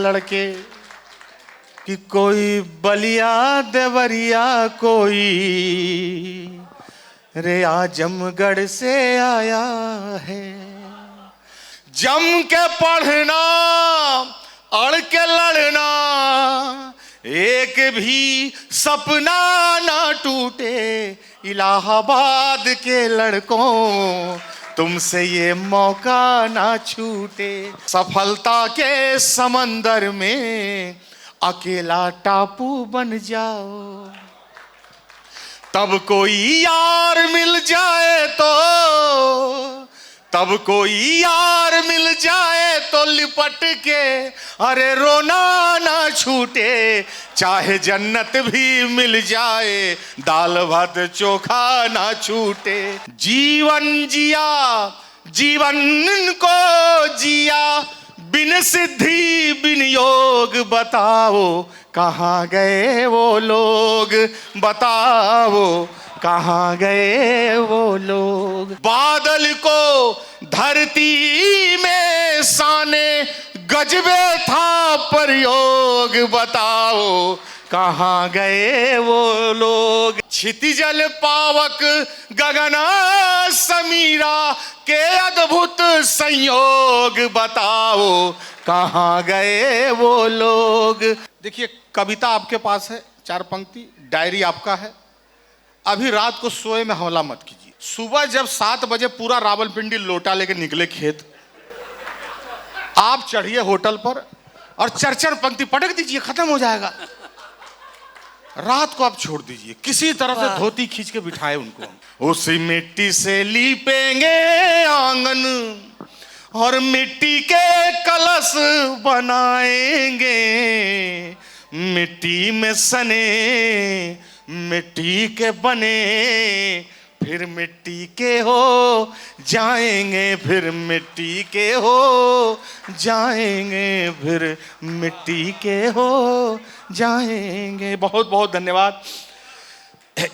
लड़के कि कोई बलिया देवरिया कोई रे आजमगढ़ से आया है। जम के पढ़ना अड़ के लड़ना एक भी सपना ना टूटे, इलाहाबाद के लड़कों तुमसे ये मौका ना छूटे। सफलता के समंदर में अकेला टापू बन जाओ, तब कोई यार मिल जाए तो, तब कोई यार मिल जाए तो लिपट के अरे रोना ना छूटे। चाहे जन्नत भी मिल जाए दाल भात चोखा ना छूटे। जीवन जिया जीवन को जिया बिन सिद्धि बिन योग, बताओ कहाँ गए वो लोग, बताओ कहाँ गए वो लोग। बादल को धरती में साने गजबे था प्रयोग, बताओ कहाँ गए वो लोग। क्षितिजल पावक गगना समीरा के अद्भुत संयोग, बताओ कहाँ गए वो लोग। देखिए कविता आपके पास है, 4 पंक्ति, डायरी आपका है। अभी रात को सोए में हमला मत कीजिए। सुबह जब 7 बजे पूरा रावलपिंडी लोटा लेके निकले खेत, आप चढ़िए होटल पर और 4 पंक्ति पटक दीजिए, खत्म हो जाएगा। रात को आप छोड़ दीजिए, किसी तरह से धोती खींच के बिठाए उनको। उसी मिट्टी से लीपेंगे आंगन और मिट्टी के कलश बनाएंगे, मिट्टी में सने मिट्टी के बने फिर मिट्टी के हो जाएंगे, फिर मिट्टी के हो जाएंगे, फिर मिट्टी के हो जाएंगे। बहुत बहुत धन्यवाद।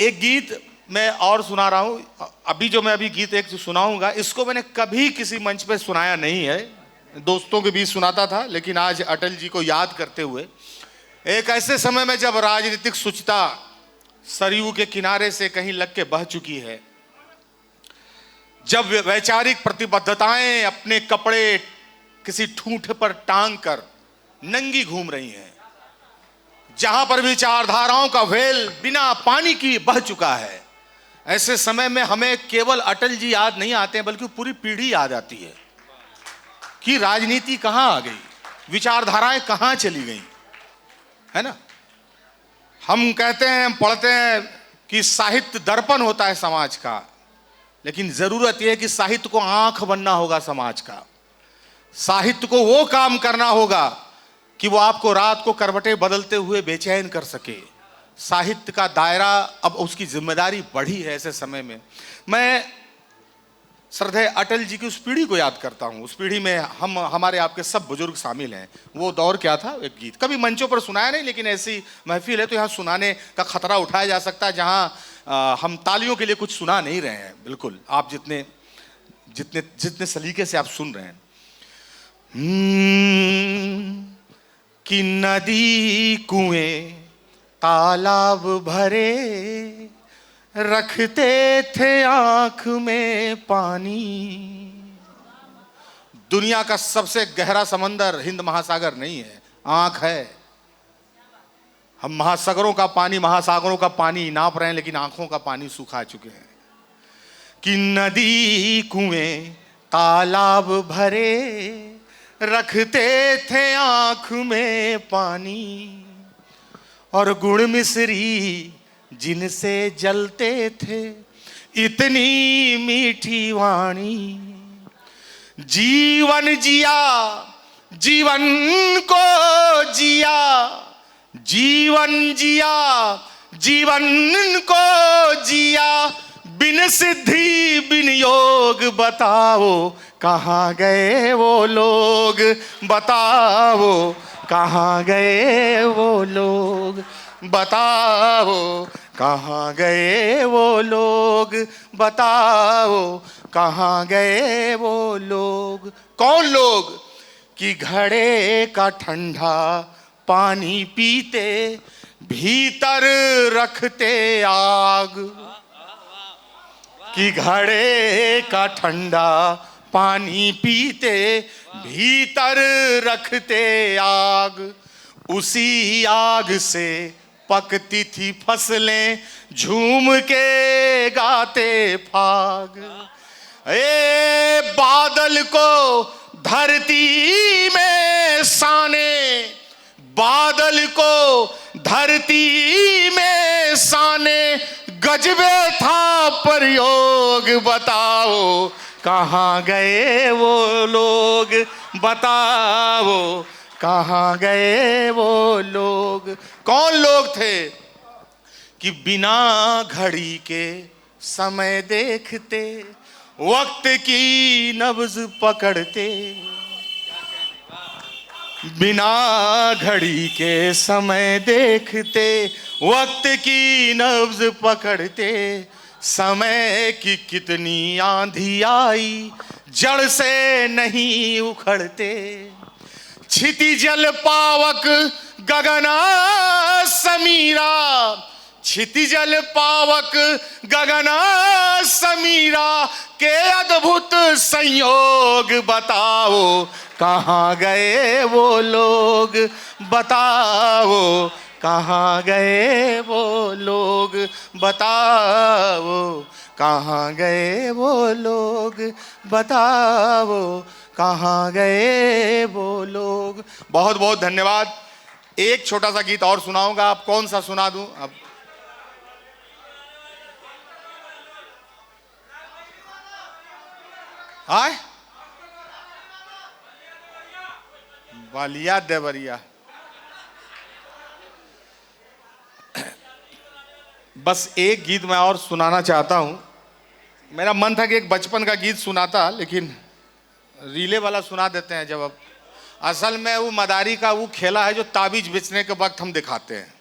एक गीत मैं और सुना रहा हूँ अभी, जो मैं अभी गीत एक सुनाऊंगा, इसको मैंने कभी किसी मंच पे सुनाया नहीं है, दोस्तों के बीच सुनाता था, लेकिन आज अटल जी को याद करते हुए, एक ऐसे समय में जब राजनीतिक शुचिता सरयू के किनारे से कहीं लग के बह चुकी है, जब वैचारिक प्रतिबद्धताएं अपने कपड़े किसी ठूंठ पर टांग कर नंगी घूम रही हैं, जहां पर विचारधाराओं का वेल बिना पानी की बह चुका है, ऐसे समय में हमें केवल अटल जी याद नहीं आते हैं, बल्कि पूरी पीढ़ी याद आती है कि राजनीति कहां आ गई, विचारधाराएं कहां चली गई, है ना। हम कहते हैं, हम पढ़ते हैं कि साहित्य दर्पण होता है समाज का, लेकिन जरूरत यह है कि साहित्य को आंख बनना होगा समाज का। साहित्य को वो काम करना होगा कि वो आपको रात को करवटें बदलते हुए बेचैन कर सके। साहित्य का दायरा अब उसकी जिम्मेदारी बढ़ी है ऐसे समय में। मैं श्रद्धेय अटल जी की उस पीढ़ी को याद करता हूँ। उस पीढ़ी में हमारे आपके सब बुजुर्ग शामिल हैं। वो दौर क्या था, एक गीत कभी मंचों पर सुनाया नहीं, लेकिन ऐसी महफिल है तो यहाँ सुनाने का खतरा उठाया जा सकता है, जहाँ हम तालियों के लिए कुछ सुना नहीं रहे हैं। बिल्कुल आप जितने जितने जितने सलीके से आप सुन रहे हैं। कि नदी कुएं तालाब भरे, रखते थे आंख में पानी। दुनिया का सबसे गहरा समंदर हिंद महासागर नहीं है, आंख है। हम महासागरों का पानी, महासागरों का पानी नाप रहे हैं, लेकिन आंखों का पानी सुखा चुके हैं। कि नदी कुएं तालाब भरे, रखते थे आंख में पानी, और गुड़ मिश्री जिनसे जलते थे इतनी मीठी वाणी। जीवन जिया जीवन को जिया, जीवन जिया जीवन को जिया, बिन सिद्धि बिन योग, बताओ कहाँ गए वो लोग, बताओ कहाँ गए वो लोग, बताओ कहाँ गए वो लोग, बताओ कहाँ गए वो लोग। कौन लोग? कि घड़े का ठंडा पानी पीते भीतर रखते आग, कि घड़े का ठंडा पानी पीते भीतर रखते आग, उसी आग से पकती थी फसलें झूम के गाते फाग। ए बादल को धरती में साने, बादल को धरती में साने, गजबे था प्रयोग बताओ कहाँ गए वो लोग, बताओ कहाँ गए वो लोग। कौन लोग थे कि बिना घड़ी के समय देखते वक्त की नब्ज पकड़ते, बिना घड़ी के समय देखते वक्त की नब्ज पकड़ते, समय की कितनी आंधी आई जड़ से नहीं उखड़ते, क्षितिजल पावक गगना समीरा, क्षितिजल पावक गगना समीरा के अद्भुत संयोग बताओ कहाँ गए वो लोग, बताओ कहाँ गए वो लोग, बताओ कहाँ गए वो लोग, बताओ कहाँ गए वो लोग। बहुत बहुत धन्यवाद। एक छोटा सा गीत और सुनाऊंगा, आप कौन सा सुना दूं? अब आए बलिया देवरिया। बस एक गीत मैं और सुनाना चाहता हूं। मेरा मन था कि एक बचपन का गीत सुनाता, लेकिन रीले वाला सुना देते हैं। जब अब असल में वो मदारी का वो खेला है जो ताबीज बेचने के वक्त हम दिखाते हैं।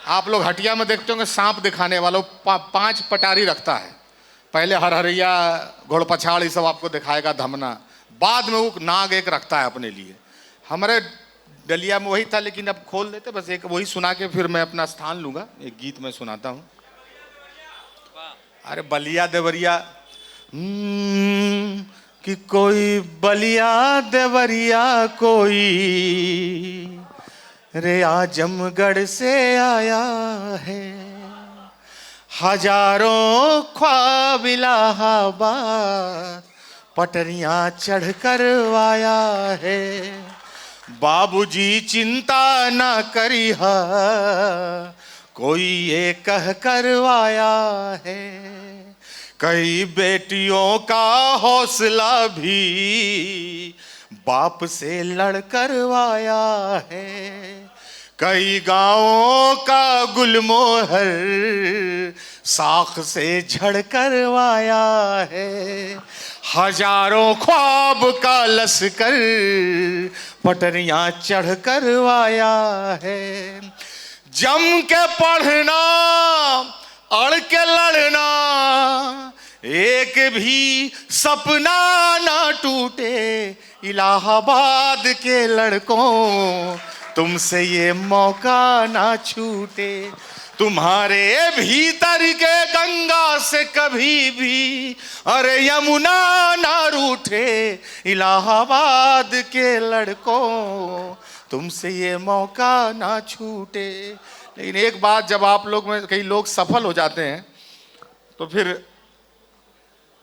आप लोग हटिया में देखते होंगे सांप दिखाने वाला, वो 5 पटारी रखता है। पहले हरहरिया घोड़ पछाड़ ये सब आपको दिखाएगा, धमना, बाद में वो नाग एक रखता है अपने लिए। हमारे डलिया में वही था, लेकिन अब खोल देते। बस एक वही सुना के फिर मैं अपना स्थान लूंगा। एक गीत मैं सुनाता हूँ। अरे बलिया देवरिया कि कोई बलिया देवरिया कोई रे आजमगढ़ से आया है, हजारों ख्वाब इलाहाबाद पटरियां चढ़ कर आया है। बाबूजी चिंता ना करिहा कोई ये कह करवाया है, कई बेटियों का हौसला भी बाप से लड़ करवाया है, कई गांवों का गुलमोहर साख से झड़ करवाया है, हजारों ख्वाब का लश्कर पटरियां चढ़ करवाया है। जम के पढ़ना अड़ के लड़ना एक भी सपना ना टूटे, इलाहाबाद के लड़कों तुमसे ये मौका ना छूटे, तुम्हारे भीतर के गंगा से कभी भी अरे यमुना ना रूठे, इलाहाबाद के लड़कों तुमसे ये मौका ना छूटे। लेकिन एक बात, जब आप लोग में कई लोग सफल हो जाते हैं तो फिर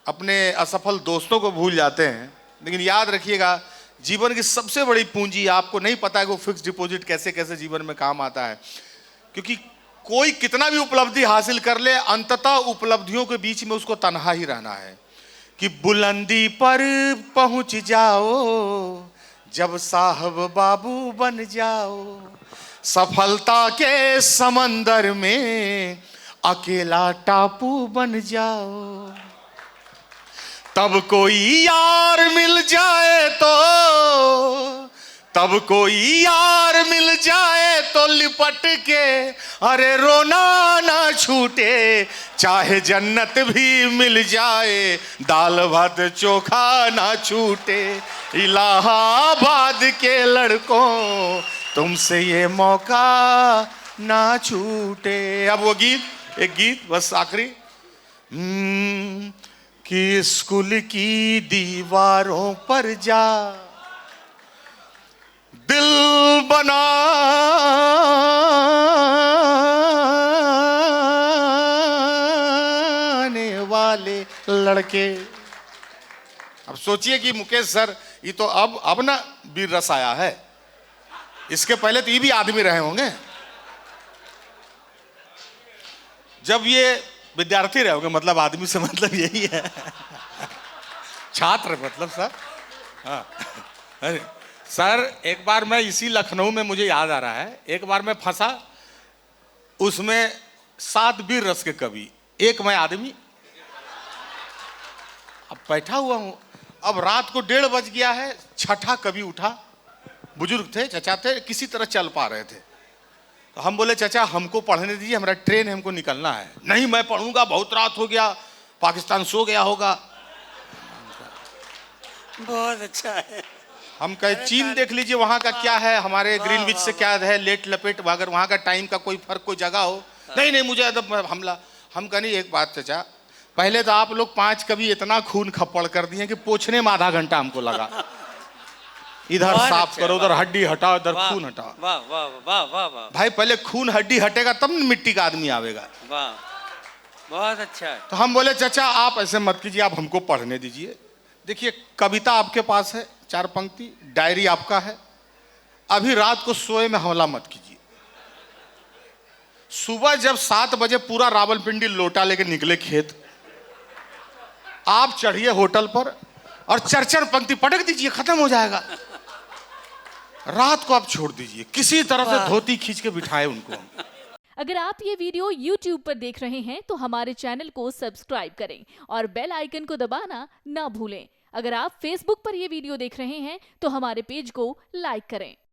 अपने असफल दोस्तों को भूल जाते हैं। लेकिन याद रखिएगा, जीवन की सबसे बड़ी पूंजी, आपको नहीं पता है कि वो फिक्स डिपॉजिट कैसे कैसे जीवन में काम आता है। क्योंकि कोई कितना भी उपलब्धि हासिल कर ले, अंततः उपलब्धियों के बीच में उसको तन्हा ही रहना है। कि बुलंदी पर पहुंच जाओ जब साहब बाबू बन जाओ, सफलता के समंदर में अकेला टापू बन जाओ, तब कोई यार मिल जाए तो तब कोई यार मिल जाए तो लिपट के, अरे रोना ना छूटे, चाहे जन्नत भी मिल जाए, दाल भात चोखा ना छूटे। इलाहाबाद के लड़कों तुमसे ये मौका ना छूटे। अब वो गीत, एक गीत बस आखिरी। कि स्कूल की दीवारों पर जा दिल बनाने वाले लड़के। अब सोचिए कि मुकेश सर, ये तो अब ना वीर रस आया है, इसके पहले तो ये भी आदमी रहे होंगे। जब ये विद्यार्थी रहे होंगे, मतलब आदमी से मतलब यही है छात्र मतलब सर। हाँ अरे सर, एक बार मैं इसी लखनऊ में, मुझे याद आ रहा है, एक बार मैं फंसा उसमें 7 वीर रस के कवि, एक मैं आदमी। अब बैठा हुआ हूं, अब रात को 1:30 बज गया है, छठा कवि उठा, बुजुर्ग थे, चचा थे, किसी तरह चल पा रहे थे। तो हम बोले चाचा हमको पढ़ने दीजिए, हमारा ट्रेन है, हमको निकलना है। नहीं मैं पढ़ूंगा, बहुत रात हो गया, पाकिस्तान सो गया होगा। बहुत अच्छा है। हम कहे चीन देख लीजिए वहां का क्या है, हमारे ग्रीनविच से क्या है, लेट लपेट, अगर वहां का टाइम का कोई फर्क, कोई जगह हो। नहीं नहीं मुझे हमला। हम कहे नहीं, एक बात चाचा, पहले तो आप लोग 5 कवि इतना खून खप्पड़ कर दिए कि पोछने में आधा घंटा हमको लगा। इधर साफ करो, उधर हड्डी हटाओ, इधर खून हटाओ। वाह वाह वाह वाह वाह। भाई पहले खून हड्डी हटेगा तब न मिट्टी का आदमी आवेगा। वाह बहुत अच्छा है। तो हम बोले चाचा आप ऐसे मत कीजिए, आप हमको पढ़ने दीजिए। देखिए कविता आपके पास है, 4 पंक्ति, डायरी आपका है, अभी रात को सोए में हमला मत कीजिए। सुबह जब 7 बजे पूरा रावलपिंडी लोटा लेके निकले खेत, आप चढ़िए होटल पर और 4 पंक्ति पटक दीजिए, खत्म हो जाएगा। रात को आप छोड़ दीजिए, किसी तरह से धोती खींच के बिठाए उनको। अगर आप ये वीडियो YouTube पर देख रहे हैं तो हमारे चैनल को सब्सक्राइब करें और बेल आइकन को दबाना ना भूलें। अगर आप Facebook पर ये वीडियो देख रहे हैं तो हमारे पेज को लाइक करें।